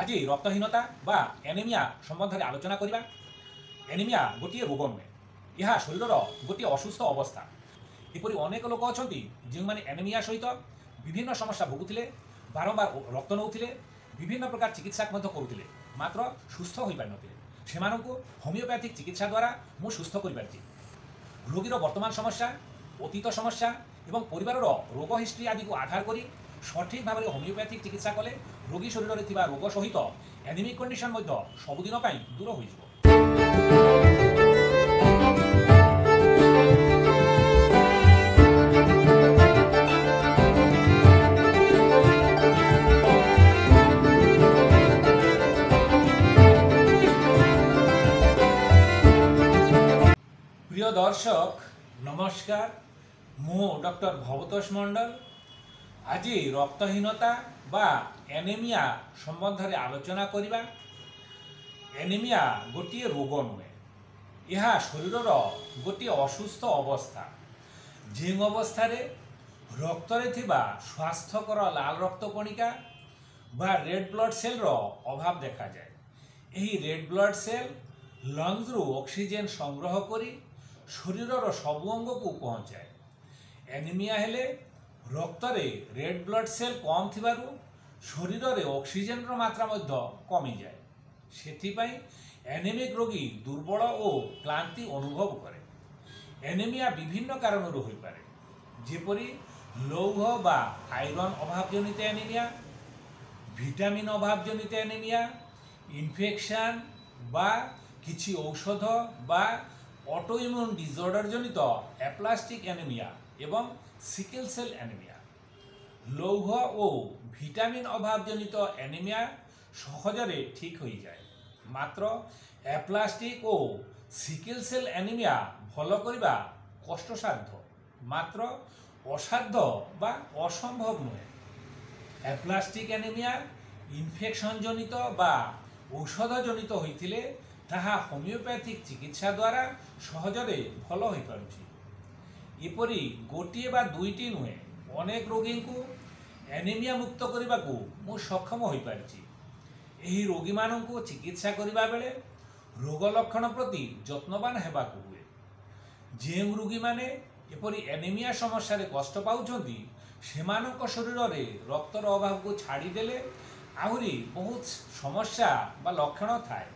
आज रक्तहीनता बा एनीमिया सम्बन्ध में आलोचना करिबा। एनीमिया गोटे रोग नुहे, यह शरीर गोटे असुस्थ अवस्था। एपरी अनेक लोक अच्छा जो मैंने एनीमिया सहित विभिन्न समस्या भोगुले, बारंबार रक्त नौले, विभिन्न प्रकार चिकित्सा करुले, मात्र सुस्थ हो पारि नथिले। सेमानंकु होमिओपैथिक चिकित्सा द्वारा मु सुस्थ करि पारिछि। रोगीर वर्तमान समस्या, अतीत समस्या एवं परिवार रोग हिस्ट्री आदि को आधार करी सठिक भाव में होमिओपैथिक चिकित्सा कले रोगी शरीर में थिबा रोग सहित एनीमिक कंडीशन सबुदिन दूर हो जिवो। प्रिय दर्शक नमस्कार, मु डॉक्टर भवतोष मंडल आज रक्तहीनता बा एनीमिया संबंध में आलोचना करिबा। एनीमिया गोटे रोग नुहे, यह शरीर गोटे असुस्थ अवस्था जो अवस्था रक्त थिबा स्वास्थ्यकर लाल रक्त कणिका बा रेड ब्लड सेल रो अभाव देखा जाए। यही रेड ब्लड सेल लंग्स रु ऑक्सीजन संग्रह करी शरीर सबु अंग को पहुँचाए। एनीमिया हेले रक्त रे रेड ब्लड सेल कम थिबारु शरीर रे ऑक्सीजन रो मात्रा कमी जाए। सेथिपाई एनीमिक रोगी दुर्बल और क्लांति अनुभव करे। एनीमिया विभिन्न कारण हो पारे, जेपरी लौह बा आयरन अभाव जनित एनीमिया, विटामिन अभाव जनित एनीमिया, इन्फेक्शन बा किछि औषध बा ऑटोइम्यून डिसऑर्डर जनित एप्लास्टिक एनीमिया एवं सिकल सेल एनीमिया। लौह और विटामिन अभाव जनित एनीमिया सहजरे ठीक हो जाए, मात्र एप्लास्टिक और सिकल सेल एनीमिया भल करबा कष्टसाध्य, मात्र असाध्य बा असंभव नुहे। एप्लास्टिक एनीमिया इन्फेक्शन जनित बा औषध जनित होइथिले ताहा होमिओपैथिक चिकित्सा द्वारा सहजरे भल हो पारुछि। एपरी गोटे बा दुईटी नुहे, अनेक रोगी को एनीमिया मुक्त करने को मु सक्षम हो पारिछि। एही रोगी माननकु चिकित्सा करिबा बेले रोग लक्षण प्रति जत्नवान हेबाकु हुए। जे रोगी माने एपरी एनीमिया समस्या रे कष्ट पाउछंती सेमानक शरीर रे रक्तर अभाव को छाड़ी देले आहुरी बहुत समस्या बा लक्षण थाए।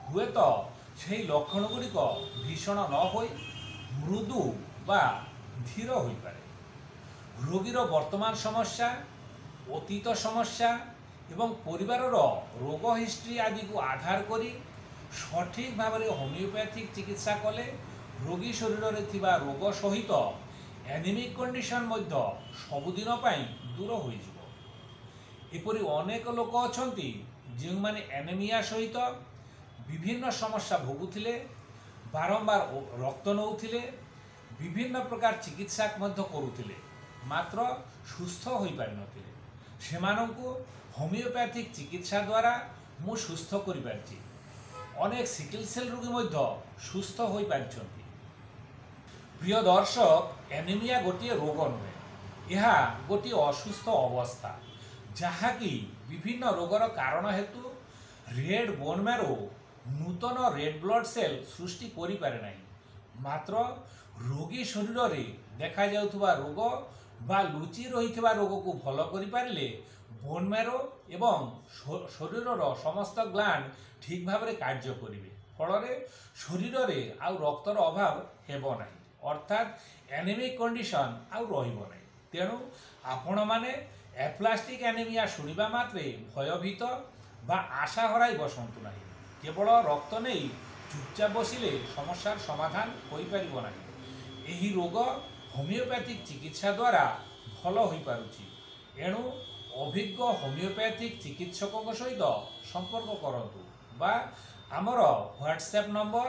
हुए तो सेही लक्षण गुड़िक भीषण न होई मृदु बा धीर हो पारे। रोगीर वर्तमान समस्या, अतीत समस्या एवं परिवार रोग हिस्ट्री आदि को आधार करी सठिक भाव में होमिओपैथिक चिकित्सा कले रोगी शरीर में थिबा रोग सहित एनीमिक कंडीशन सबुदिन दूर हो जिवो। एपरी अनेक लोक अछंती जो माने एनीमिया सहित विभिन्न समस्या भोगुथिले, बारंबार रक्त नौथिले, विभिन्न प्रकार चिकित्सा करुथिले, मात्र सुस्थ हो पारि नथिले। सेमानंकु होमिओपैथिक चिकित्सा द्वारा मु सुस्थ करि पारिछि। अनेक सिकल सेल रोगी सुस्थ हो पारिछंती। प्रिय दर्शक, एनीमिया गोटे रोग नुहे, यह गोटे असुस्थ अवस्था जहाँकि विभिन्न रोगर कारण हेतु रेड बोन मैरो नूतन रेड ब्लड सेल सृष्टि करि पारे नाही, मात्र रोगी शरीर में देखा जाउथबा रोग बा लुचि रहिथबा रोग को भल करि पारिले बोन मैरो एवं शरीर समस्त ग्लैंड ठीक भाव में कार्य करिवे। फलरे शरीर में आउ रक्तर अभाव हेबो नाही, अर्थात एनीमिक कंडीशन आउ रहिबो नाही। तेणु आपण माने एप्लास्टिक एनीमिया शुणिबा मात्रे भयभीत बा आशा हराई बसंतु नाही। केवल रक्त नहीं चुपचाप बसिले समस्यार समाधान हो पारिबो नाही। एही रोग होमिओपैथिक चिकित्सा द्वारा भल हो पारुछि। एणु अभिज्ञ होमिओपैथिक चिकित्सक सहित संपर्क करंतु बा आमर व्हाट्सएप नंबर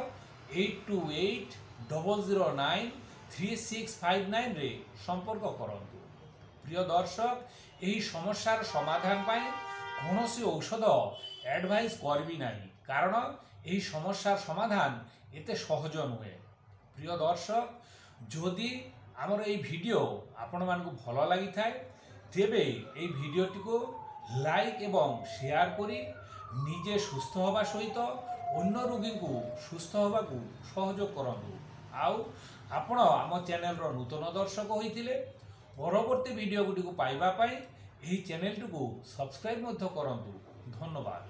8280093659 रे संपर्क करंतु। प्रिय दर्शक, यही समस्यार समाधान पाई कौनसी औषध एडवाइस करबी नाही, कारण यही समस्यार समाधान एते सहज नुहे। प्रिय दर्शक, जदि आमर ये वीडियो आपण मानकु भल लगी थाए तेबे ये वीडियोटी को ଲାଇକ୍ ଏବଂ ସେୟାର କରି ନିଜେ ସୁସ୍ଥ ହେବା ସହିତ ଅନ୍ୟ ରୋଗୀଙ୍କୁ ସୁସ୍ଥ ହେବାକୁ ସହଯୋଗ କରନ୍ତୁ। ଆଉ ଆପଣ ଆମ ଚ୍ୟାନେଲର ନୂତନ ଦର୍ଶକ ହୋଇଥିଲେ ପରବର୍ତ୍ତୀ ଭିଡ଼ିଓ ଗୁଡ଼ିକୁ ପାଇବା ପାଇଁ ଏହି ଚ୍ୟାନେଲଟିକୁ ସବସ୍କ୍ରାଇବ୍ ମଧ୍ୟ କରନ୍ତୁ। ଧନ୍ୟବାଦ।